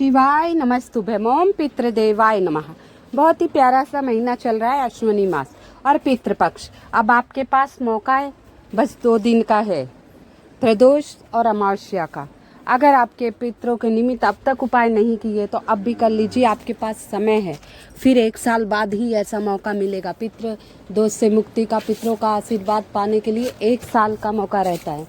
शिवाय नमस्तुभ्यम ओम पितृदेवाय नमः। बहुत ही प्यारा सा महीना चल रहा है, अश्विनी मास और पितृपक्ष। अब आपके पास मौका है, बस 2 दिन का है, प्रदोष और अमावस्या का। अगर आपके पितरों के निमित्त अब तक उपाय नहीं किए तो अब भी कर लीजिए, आपके पास समय है। फिर 1 साल बाद ही ऐसा मौका मिलेगा। पितृ दोष से मुक्ति का, पितरों का आशीर्वाद पाने के लिए 1 साल का मौका रहता है।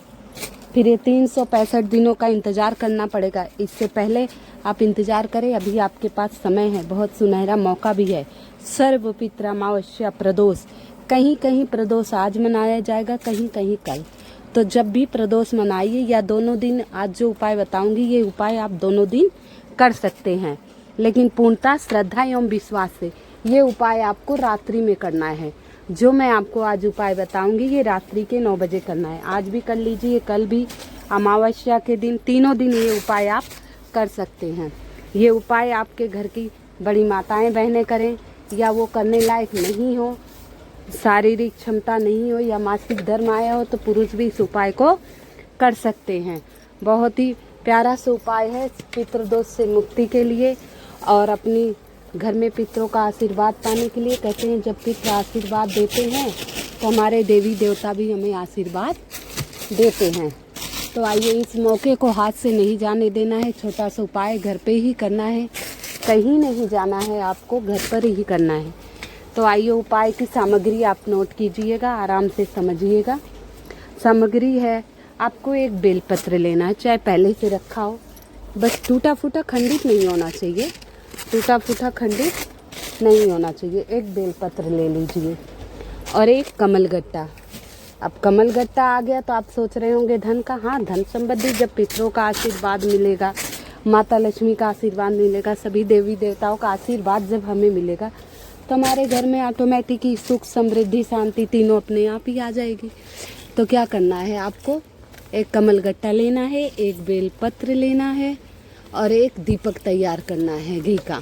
फिर ये 365 दिनों का इंतज़ार करना पड़ेगा। इससे पहले आप इंतज़ार करें, अभी आपके पास समय है, बहुत सुनहरा मौका भी है। सर्व पितृ अमावस्या प्रदोष, कहीं कहीं प्रदोष आज मनाया जाएगा, कहीं कहीं कल। तो जब भी प्रदोष मनाइए या दोनों दिन, आज जो उपाय बताऊंगी ये उपाय आप दोनों दिन कर सकते हैं, लेकिन पूर्णतः श्रद्धा एवं विश्वास से। ये उपाय आपको रात्रि में करना है। जो मैं आपको आज उपाय बताऊंगी ये रात्रि के 9 बजे करना है। आज भी कर लीजिए, कल भी, अमावस्या के दिन, तीनों दिन ये उपाय आप कर सकते हैं। ये उपाय आपके घर की बड़ी माताएं बहनें करें या वो करने लायक नहीं हो, शारीरिक क्षमता नहीं हो या मासिक धर्म आया हो, तो पुरुष भी इस उपाय को कर सकते हैं। बहुत ही प्यारा सा उपाय है पितृदोष से मुक्ति के लिए और अपनी घर में पितरों का आशीर्वाद पाने के लिए। कहते हैं जब पितर आशीर्वाद देते हैं तो हमारे देवी देवता भी हमें आशीर्वाद देते हैं। तो आइए, इस मौके को हाथ से नहीं जाने देना है। छोटा सा उपाय घर पे ही करना है, कहीं नहीं जाना है, आपको घर पर ही करना है। तो आइए, उपाय की सामग्री आप नोट कीजिएगा, आराम से समझिएगा। सामग्री है, आपको एक बेलपत्र लेना है, चाहे पहले से रखा हो, बस टूटा फूटा खंडित नहीं होना चाहिए, टूटा फूटा खंडित नहीं होना चाहिए। एक बेलपत्र ले लीजिए और एक कमलगट्टा। अब कमलगट्टा आ गया तो आप सोच रहे होंगे धन का। हाँ, धन संबंधी जब पितरों का आशीर्वाद मिलेगा, माता लक्ष्मी का आशीर्वाद मिलेगा, सभी देवी देवताओं का आशीर्वाद जब हमें मिलेगा तो हमारे घर में ऑटोमेटिक ही सुख, समृद्धि, शांति तीनों अपने आप ही आ जाएगी। तो क्या करना है, आपको एक कमलगट्टा लेना है, एक बेलपत्र लेना है और एक दीपक तैयार करना है घी का।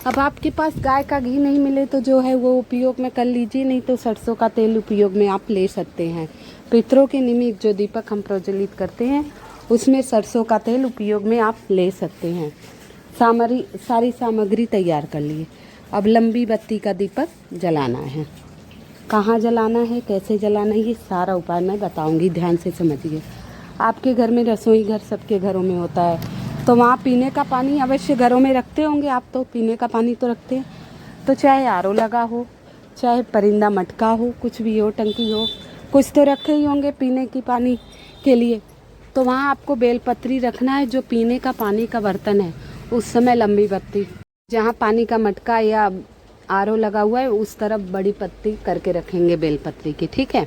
अब आपके पास गाय का घी नहीं मिले तो जो है वो उपयोग में कर लीजिए, नहीं तो सरसों का तेल उपयोग में आप ले सकते हैं। पितरों के निमित्त जो दीपक हम प्रज्वलित करते हैं उसमें सरसों का तेल उपयोग में आप ले सकते हैं। सारी सामग्री तैयार कर लिए। अब लंबी बत्ती का दीपक जलाना है। कहाँ जलाना है, कैसे जलाना है, ये सारा उपाय मैं बताऊंगी, ध्यान से समझिए। आपके घर में रसोई घर सबके घरों में होता है, तो वहाँ पीने का पानी अवश्य घरों में रखते होंगे आप, तो पीने का पानी तो रखते हैं। तो चाहे आरओ लगा हो, चाहे परिंदा मटका हो, कुछ भी हो, टंकी हो, कुछ तो रखे ही होंगे पीने की पानी के लिए। तो वहाँ आपको बेलपत्री रखना है। जो पीने का पानी का बर्तन है उस समय लंबी बत्ती, जहाँ पानी का मटका या आरओ लगा हुआ है उस तरफ बड़ी पत्ती करके रखेंगे बेलपत्री की, ठीक है।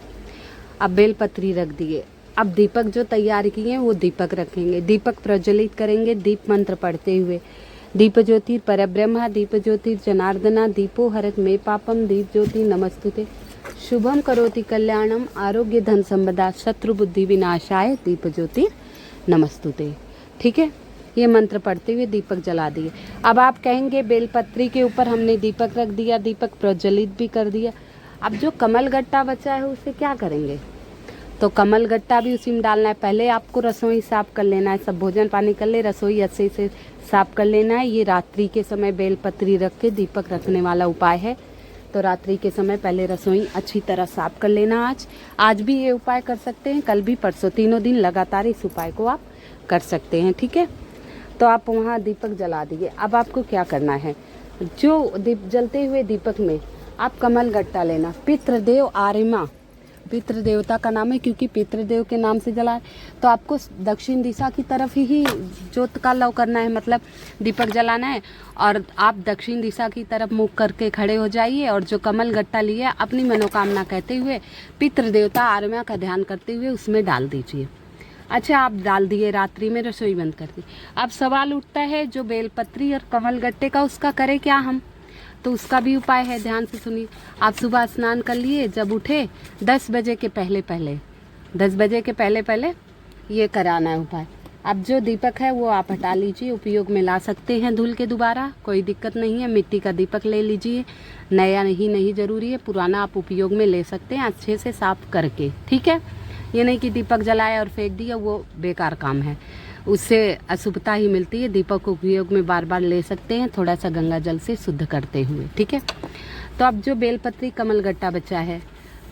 अब बेलपत्री रख दिए। अब दीपक जो तैयार किए हैं वो दीपक रखेंगे, दीपक प्रज्वलित करेंगे दीप मंत्र पढ़ते हुए। दीप ज्योतिर परब्रह्म, दीप ज्योतिर जनार्दना, दीपो हरत मे पापम, दीप ज्योति नमस्तुते, शुभम करोति कल्याणम, आरोग्य धन संपदा, शत्रु बुद्धि विनाशाय, दीप ज्योति नमस्तुते। ठीक है, ये मंत्र पढ़ते हुए दीपक जला दिए। अब आप कहेंगे बेलपत्री के ऊपर हमने दीपक रख दिया, दीपक प्रज्वलित भी कर दिया, अब जो कमलगट्टा बचा है उसे क्या करेंगे? तो कमलगट्टा भी उसी में डालना है। पहले आपको रसोई साफ कर लेना है, सब भोजन पानी कर ले, रसोई अच्छे से साफ कर लेना है। ये रात्रि के समय बेलपत्री रख के दीपक रखने वाला उपाय है। तो रात्रि के समय पहले रसोई अच्छी तरह साफ कर लेना। आज भी ये उपाय कर सकते हैं, कल भी, परसों, तीनों दिन लगातार इस उपाय को आप कर सकते हैं, ठीक है। तो आप वहाँ दीपक जला दिए। अब आपको क्या करना है, जो जलते हुए दीपक में आप कमलगट्टा लेना। पितृदेव आर्यमा, पितृ देवता का नाम है, क्योंकि पितृदेव के नाम से जला है। तो आपको दक्षिण दिशा की तरफ ही ज्योत का लौ करना है, मतलब दीपक जलाना है। और आप दक्षिण दिशा की तरफ मुख करके खड़े हो जाइए और जो कमल गट्टा लिया अपनी मनोकामना कहते हुए, पितृ देवता आर्यमा का ध्यान करते हुए उसमें डाल दीजिए। अच्छा, आप डाल दिए, रात्रि में रसोई बंद कर दी। अब सवाल उठता है जो बेलपत्री और कमल गट्टे का, उसका करें क्या हम? तो उसका भी उपाय है, ध्यान से सुनिए। आप सुबह स्नान कर लिए, जब उठे 10 बजे के पहले पहले, 10 बजे के पहले पहले ये कराना है उपाय। अब जो दीपक है वो आप हटा लीजिए, उपयोग में ला सकते हैं धुल के दोबारा, कोई दिक्कत नहीं है। मिट्टी का दीपक ले लीजिए, नया नहीं जरूरी है, पुराना आप उपयोग में ले सकते हैं अच्छे से साफ करके, ठीक है। ये नहीं कि दीपक जलाया और फेंक दिया, वो बेकार काम है। उससे अशुभता ही मिलती है। दीपक उपयोग में बार बार ले सकते हैं, थोड़ा सा गंगा जल से शुद्ध करते हुए, ठीक है। तो अब जो बेलपत्री कमलगट्टा बचा है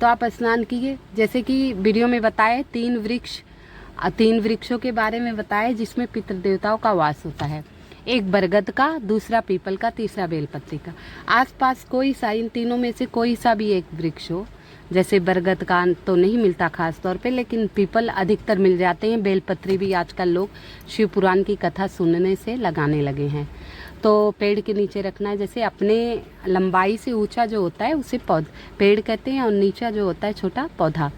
तो आप स्नान कीजिए। जैसे कि वीडियो में बताए 3 वृक्षों के बारे में बताए जिसमें पितृ देवताओं का वास होता है। एक बरगद का, दूसरा पीपल का, तीसरा बेलपत्री का। आसपास कोई सा इन तीनों में से कोई सा भी एक वृक्ष हो, जैसे बरगद का तो नहीं मिलता खास तौर पे, लेकिन पीपल अधिकतर मिल जाते हैं। बेलपत्री भी आजकल लोग शिव पुराण की कथा सुनने से लगाने लगे हैं। तो पेड़ के नीचे रखना है। जैसे अपने लंबाई से ऊंचा जो होता है उसे पेड़ कहते हैं, और नीचा जो होता है छोटा पौधा।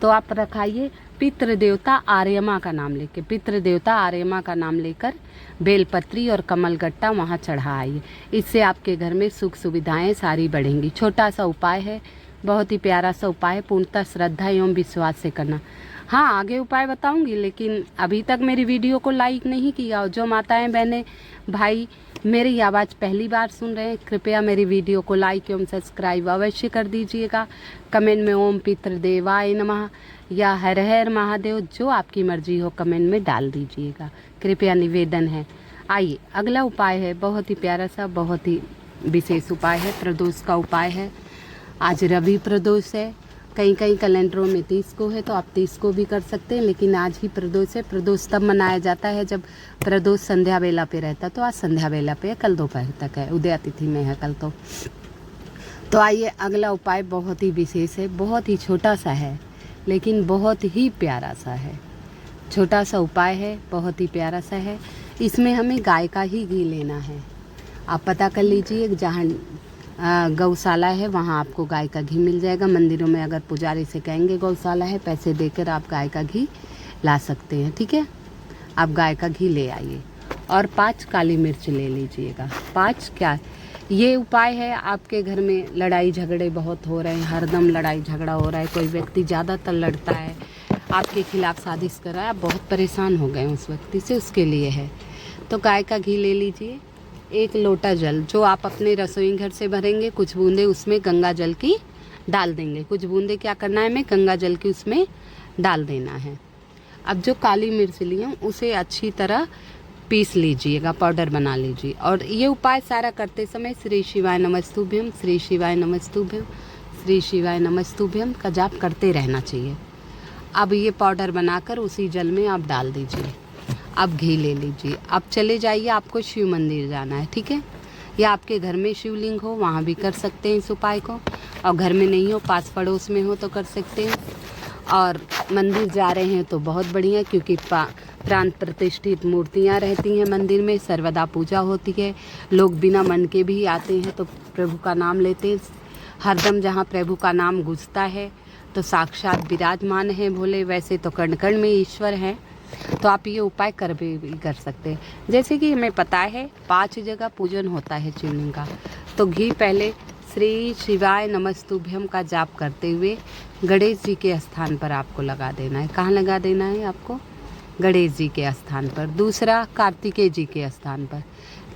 तो आप रखाइए पितृ देवता आर्यमा का नाम लेके, पितृ देवता आर्यमा का नाम लेकर बेलपत्री और कमलगट्टा वहाँ चढ़ा आइए। इससे आपके घर में सुख सुविधाएं सारी बढ़ेंगी। छोटा सा उपाय है, बहुत ही प्यारा सा उपाय है, पूर्णतः श्रद्धा एवं विश्वास से करना। हाँ, आगे उपाय बताऊंगी, लेकिन अभी तक मेरी वीडियो को लाइक नहीं किया, और जो माताएं बहनें भाई मेरी आवाज़ पहली बार सुन रहे हैं, कृपया मेरी वीडियो को लाइक एवं सब्सक्राइब अवश्य कर दीजिएगा। कमेंट में ओम पितृदेवाय नमः या हर हर महादेव, जो आपकी मर्जी हो कमेंट में डाल दीजिएगा, कृपया निवेदन है। आइए अगला उपाय है, बहुत ही प्यारा सा, बहुत ही विशेष उपाय है, प्रदोष का उपाय है। आज रवि प्रदोष है, कई कैलेंडरों में 30 को है, तो आप 30 को भी कर सकते हैं, लेकिन आज ही प्रदोष है। प्रदोष तब मनाया जाता है जब प्रदोष संध्या बेला पे रहता, तो आज संध्या बेला पे है, कल दोपहर तक है, उदय तिथि में है कल। तो आइए अगला उपाय बहुत ही विशेष है, बहुत ही छोटा सा है, लेकिन बहुत ही प्यारा सा है। छोटा सा उपाय है, बहुत ही प्यारा सा है। इसमें हमें गाय का ही घी लेना है। आप पता कर लीजिए, जहाँ गौशाला है वहाँ आपको गाय का घी मिल जाएगा। मंदिरों में अगर पुजारी से कहेंगे गौशाला है, पैसे देकर आप गाय का घी ला सकते हैं, ठीक है। आप गाय का घी ले आइए और 5 काली मिर्च ले लीजिएगा। 5 क्या, ये उपाय है। आपके घर में लड़ाई झगड़े बहुत हो रहे हैं, हरदम लड़ाई झगड़ा हो रहा है, कोई व्यक्ति ज़्यादातर लड़ता है, आपके खिलाफ साजिश कर रहा है, आप बहुत परेशान हो गए उस व्यक्ति से, उसके लिए है। तो गाय का घी ले लीजिए। 1 लोटा जल जो आप अपने रसोई घर से भरेंगे, कुछ बूंदे उसमें गंगा जल की डाल देंगे। कुछ बूंदे क्या करना है, हमें गंगा जल की उसमें डाल देना है। अब जो काली मिर्च ली है उसे अच्छी तरह पीस लीजिएगा, पाउडर बना लीजिए। और ये उपाय सारा करते समय श्री शिवाय नमस्तुभ्यम, श्री शिवाय नमस्तुभ्यम, श्री शिवाय नमस्तुभ्यम का जाप करते रहना चाहिए। अब ये पाउडर बनाकर उसी जल में आप डाल दीजिए। अब घी ले लीजिए। अब चले जाइए, आपको शिव मंदिर जाना है, ठीक है। या आपके घर में शिवलिंग हो वहाँ भी कर सकते हैं इस उपाय को, और घर में नहीं हो, पास पड़ोस में हो तो कर सकते हैं। और मंदिर जा रहे हैं तो बहुत बढ़िया, क्योंकि प्राण प्रतिष्ठित मूर्तियाँ रहती हैं मंदिर में, सर्वदा पूजा होती है। लोग बिना मन के भी आते हैं तो प्रभु का नाम लेते हैं। हरदम जहाँ प्रभु का नाम गूंजता है तो साक्षात विराजमान है भोले, वैसे तो कण कण में ईश्वर हैं। तो आप ये उपाय कर सकते हैं। जैसे कि हमें पता है 5 जगह पूजन होता है शिवलिंग का, तो घी पहले श्री शिवाय नमस्तुभ्यम का जाप करते हुए गणेश जी के स्थान पर आपको लगा देना है। कहाँ लगा देना है आपको? गणेश जी के स्थान पर। दूसरा कार्तिकेय जी के स्थान पर।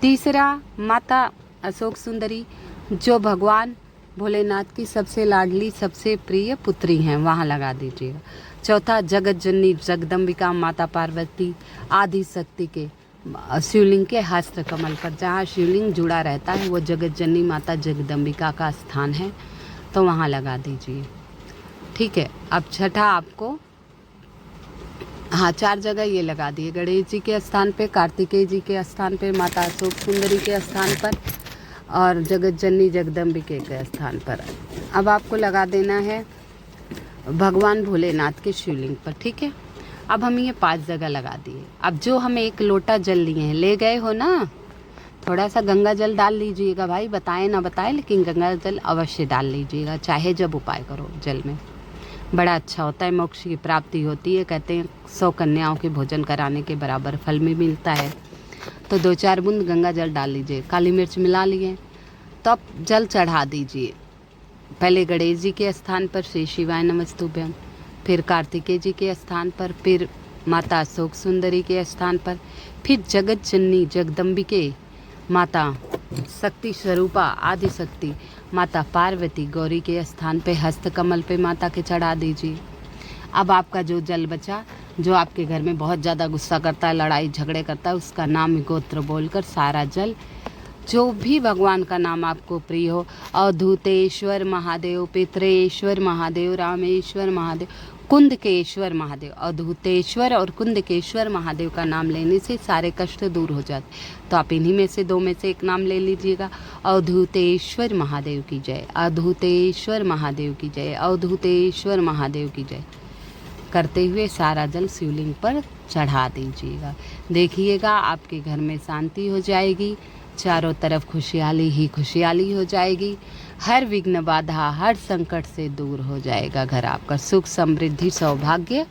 तीसरा माता अशोक सुंदरी जो भगवान भोलेनाथ की सबसे लाडली सबसे प्रिय पुत्री हैं, वहाँ लगा दीजिएगा। चौथा जगत जननी जगदम्बिका माता पार्वती आदि शक्ति के शिवलिंग के हस्त कमल पर, जहाँ शिवलिंग जुड़ा रहता है वो जगत जननी माता जगदम्बिका का स्थान है, तो वहाँ लगा दीजिए, ठीक है। अब छठा आपको, हाँ 4 जगह ये लगा दिए, गणेश जी के स्थान पे, कार्तिकेय जी के स्थान पे, माता अशोक सुंदरी के स्थान पर और जगत जननी जगदम्बिके के स्थान पर। अब आपको लगा देना है भगवान भोलेनाथ के शिवलिंग पर, ठीक है। अब हम ये 5 जगह लगा दिए। अब जो हम 1 लोटा जल लिए हैं, ले गए हो ना, थोड़ा सा गंगा जल डाल लीजिएगा भाई, बताए ना बताए, लेकिन गंगा जल अवश्य डाल लीजिएगा, चाहे जब उपाय करो जल में, बड़ा अच्छा होता है, मोक्ष की प्राप्ति होती है। कहते हैं 100 कन्याओं के भोजन कराने के बराबर फल भी मिलता है। तो 2-4 बूंद गंगा जल डाल लीजिए, काली मिर्च मिला लिए, तो अब जल चढ़ा दीजिए। पहले गणेश जी के स्थान पर श्री शिवाय नमस्तुभ्यम, फिर कार्तिकेय जी के स्थान पर, फिर माता अशोक सुंदरी के स्थान पर, फिर जगत जननी जगदम्बिके माता शक्ति स्वरूपा आदि शक्ति माता पार्वती गौरी के स्थान पे हस्त कमल पे माता के चढ़ा दीजिए। अब आपका जो जल बचा जो आपके घर में बहुत ज़्यादा गुस्सा करता है, लड़ाई झगड़े करता है, उसका नाम गोत्र बोलकर सारा जल, जो भी भगवान का नाम आपको प्रिय हो, अवधूतेश्वर महादेव, पितरेश्वर महादेव, रामेश्वर महादेव, कुंदकेश्वर महादेव, अवधूतेश्वर और कुंदकेश्वर महादेव का नाम लेने से सारे कष्ट दूर हो जाते। तो आप इन्हीं में से 2 में से एक नाम ले लीजिएगा। अवधूतेश्वर महादेव की जय, अवधूतेश्वर महादेव की जय, अवधूतेश्वर महादेव की जय करते हुए सारा जल शिवलिंग पर चढ़ा दीजिएगा। देखिएगा आपके घर में शांति हो जाएगी, चारों तरफ खुशहाली ही खुशहाली हो जाएगी, हर विघ्न बाधा हर संकट से दूर हो जाएगा। घर आपका सुख समृद्धि सौभाग्य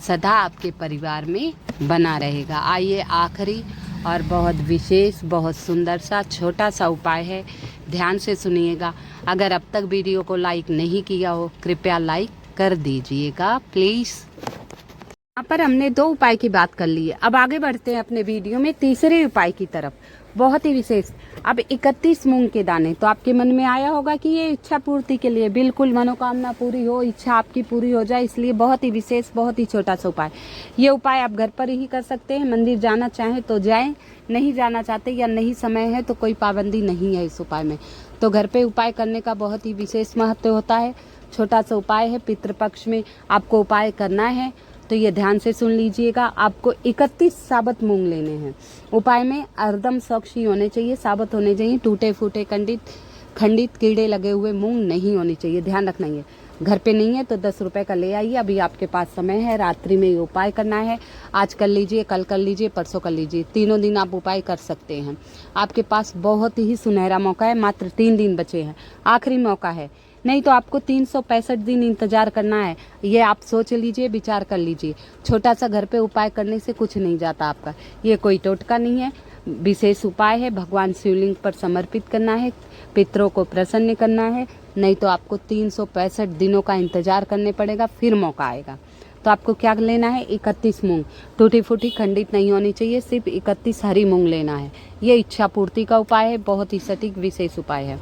सदा आपके परिवार में बना रहेगा। आइए आखिरी और बहुत विशेष बहुत सुंदर सा छोटा सा उपाय है, ध्यान से सुनिएगा। अगर अब तक वीडियो को लाइक नहीं किया हो कृपया लाइक कर दीजिएगा प्लीज़। यहाँ पर हमने 2 उपाय की बात कर ली है, अब आगे बढ़ते हैं अपने वीडियो में तीसरे उपाय की तरफ, बहुत ही विशेष। अब 31 मूंग के दाने, तो आपके मन में आया होगा कि ये इच्छा पूर्ति के लिए, बिल्कुल मनोकामना पूरी हो, इच्छा आपकी पूरी हो जाए, इसलिए बहुत ही विशेष बहुत ही छोटा सा उपाय। ये उपाय आप घर पर ही कर सकते हैं, मंदिर जाना चाहें तो जाएं, नहीं जाना चाहते या नहीं समय है तो कोई पाबंदी नहीं है इस उपाय में। तो घर पे उपाय करने का बहुत ही विशेष महत्व होता है। छोटा सा उपाय है, पितृपक्ष में आपको उपाय करना है तो ये ध्यान से सुन लीजिएगा। आपको 31 साबुत मूंग लेने हैं। उपाय में एकदम स्वच्छ ही होने चाहिए, साबुत होने चाहिए, टूटे फूटे खंडित कीड़े लगे हुए मूंग नहीं होने चाहिए, ध्यान रखना। ये घर पे नहीं है तो 10 रुपए का ले आइए, अभी आपके पास समय है, रात्रि में ये उपाय करना है। आज कर लीजिए, कल कर लीजिए, परसों कर लीजिए, 3 दिन आप उपाय कर सकते हैं। आपके पास बहुत ही सुनहरा मौका है, मात्र 3 दिन बचे हैं, आखिरी मौका है, नहीं तो आपको 365 दिन इंतजार करना है। ये आप सोच लीजिए, विचार कर लीजिए। छोटा सा घर पे उपाय करने से कुछ नहीं जाता आपका, ये कोई टोटका नहीं है, विशेष उपाय है। भगवान शिवलिंग पर समर्पित करना है, पितरों को प्रसन्न करना है, नहीं तो आपको 365 दिनों का इंतजार करने पड़ेगा, फिर मौका आएगा। तो आपको क्या लेना है, 31 मूंग, टूटी फूटी खंडित नहीं होनी चाहिए, सिर्फ 31 हरी मूंग लेना है। ये इच्छा पूर्ति का उपाय है, बहुत ही सटीक विशेष उपाय है।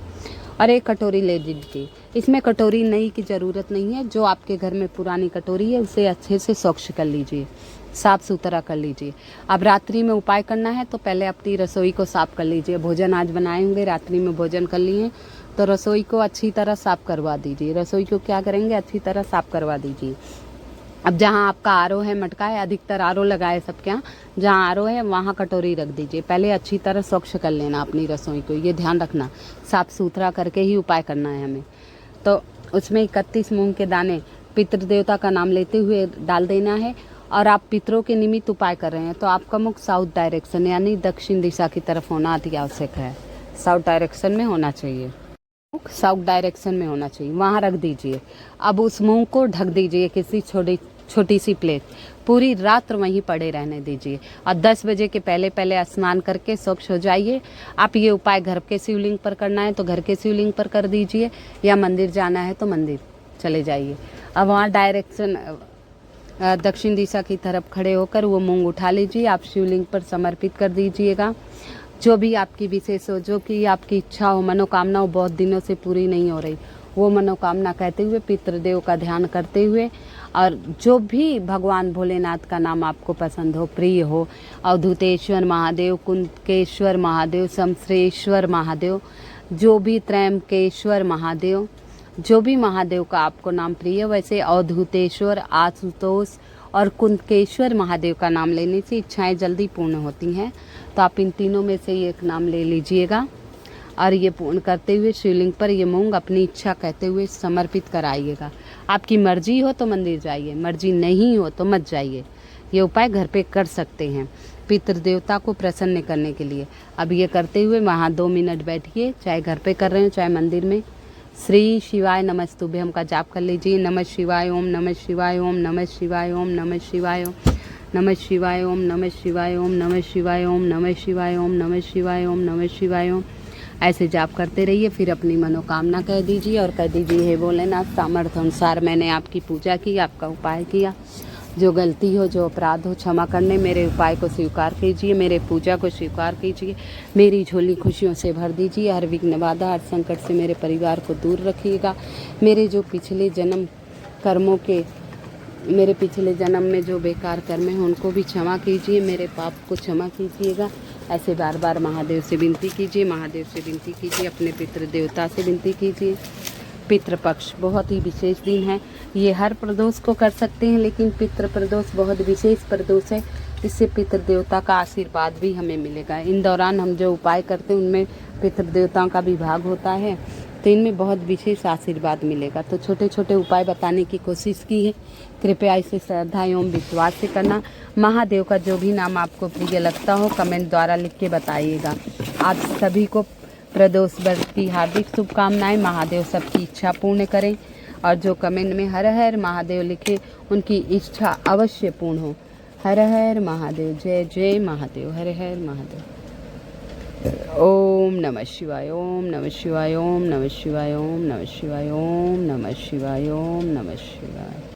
और 1 कटोरी ले लीजिए, इसमें कटोरी नई की ज़रूरत नहीं है, जो आपके घर में पुरानी कटोरी है उसे अच्छे से स्वच्छ कर लीजिए, साफ़ सुथरा कर लीजिए। अब रात्रि में उपाय करना है तो पहले अपनी रसोई को साफ़ कर लीजिए। भोजन आज बनाए होंगे, रात्रि में भोजन कर लिए तो रसोई को अच्छी तरह साफ़ करवा दीजिए। रसोई को क्या करेंगे, अच्छी तरह साफ़ करवा दीजिए। अब जहाँ आपका आरओ है, मटका है, अधिकतर आरओ लगाए सबके यहाँ, जहाँ आरओ है वहाँ कटोरी रख दीजिए। पहले अच्छी तरह स्वच्छ कर लेना अपनी रसोई को, ये ध्यान रखना, साफ़ सुथरा करके ही उपाय करना है हमें। तो उसमें 31 मूंग के दाने पितृदेवता का नाम लेते हुए डाल देना है। और आप पितरों के निमित्त उपाय कर रहे हैं तो आपका मुख साउथ डायरेक्शन यानी दक्षिण दिशा की तरफ होना अति आवश्यक है। साउथ डायरेक्शन में होना चाहिए, मुख साउथ डायरेक्शन में होना चाहिए, वहाँ रख दीजिए। अब उस मूंग को ढक दीजिए किसी छोटी सी प्लेट, पूरी रात वहीं पड़े रहने दीजिए। और 10 बजे के पहले स्नान करके स्वच्छ हो जाइए। आप ये उपाय घर के शिवलिंग पर करना है तो घर के शिवलिंग पर कर दीजिए, या मंदिर जाना है तो मंदिर चले जाइए। अब वहाँ डायरेक्शन दक्षिण दिशा की तरफ खड़े होकर वो मूंग उठा लीजिए, आप शिवलिंग पर समर्पित कर दीजिएगा। जो भी आपकी विशेष हो, जो कि आपकी इच्छा हो, मनोकामना हो, बहुत दिनों से पूरी नहीं हो रही, वो मनोकामना कहते हुए पितृदेव का ध्यान करते हुए, और जो भी भगवान भोलेनाथ का नाम आपको पसंद हो, प्रिय हो, अवधूतेश्वर महादेव, कुंदकेश्वर महादेव, शमश्रेश्वर महादेव, जो भी त्रयंबकेश्वर महादेव, जो भी महादेव का आपको नाम प्रिय, वैसे अवधूतेश्वर, आशुतोष और कुंदकेश्वर महादेव का नाम लेने से इच्छाएं जल्दी पूर्ण होती हैं। तो आप इन तीनों में से एक नाम ले लीजिएगा और ये पूर्ण करते हुए शिवलिंग पर ये मूंग अपनी इच्छा कहते हुए समर्पित कराइएगा। आपकी मर्जी हो तो मंदिर जाइए, मर्जी नहीं हो तो मत जाइए। ये उपाय घर पे कर सकते हैं पितृदेवता को प्रसन्न करने के लिए। अब ये करते हुए वहाँ 2 मिनट बैठिए, चाहे घर पे कर रहे हो चाहे मंदिर में। श्री शिवाय नमस्तुभ्यम का जाप कर लीजिए। नमः शिवाय ओम, नमः शिवाय ओम, नमः शिवाय ओम, नमः शिवाय ओम, नमः शिवाय ओम, नमः शिवाय ओम, नमः शिवाय ओम, नमः शिवाय ओम, नमः शिवाय ओम, नमः शिवाय ओम। ऐसे जाप करते रहिए। फिर अपनी मनोकामना कह दीजिए और कह दीजिए, हे भोलेनाथ, सामर्थ्य अनुसार मैंने आपकी पूजा की, आपका उपाय किया। जो गलती हो, जो अपराध हो, क्षमा करने, मेरे उपाय को स्वीकार कीजिए, मेरे पूजा को स्वीकार कीजिए, मेरी झोली खुशियों से भर दीजिए। हर विघ्न बाधा, हर संकट से मेरे परिवार को दूर रखिएगा। मेरे जो पिछले जन्म कर्मों के मेरे पिछले जन्म में जो बेकार कर्म है उनको भी क्षमा कीजिए, मेरे पाप को क्षमा कीजिएगा। ऐसे बार बार महादेव से विनती कीजिए, महादेव से विनती कीजिए, अपने पितृ देवता से विनती कीजिए। पितृपक्ष बहुत ही विशेष दिन है, ये हर प्रदोष को कर सकते हैं, लेकिन पितृ प्रदोष बहुत विशेष प्रदोष है, इससे पितृ देवता का आशीर्वाद भी हमें मिलेगा। इन दौरान हम जो उपाय करते हैं उनमें पितृ देवताओं का विभाग होता है, तो इनमें बहुत विशेष आशीर्वाद मिलेगा। तो छोटे छोटे उपाय बताने की कोशिश की है, कृपया इसे श्रद्धा एवं विश्वास से करना। महादेव का जो भी नाम आपको प्रिय लगता हो कमेंट द्वारा लिख के बताइएगा। आप सभी को प्रदोष व्रत की हार्दिक शुभकामनाएं। महादेव सबकी इच्छा पूर्ण करें, और जो कमेंट में हर हर महादेव लिखे उनकी इच्छा अवश्य पूर्ण हो। हर हर महादेव, जय जय महादेव, हर हर महादेव। ओम नमः शिवाय, ओम नमः शिवाय, ओम नमः शिवाय, ओम नमः शिवाय, ओम नमः शिवाय, ओम नमः शिवाय।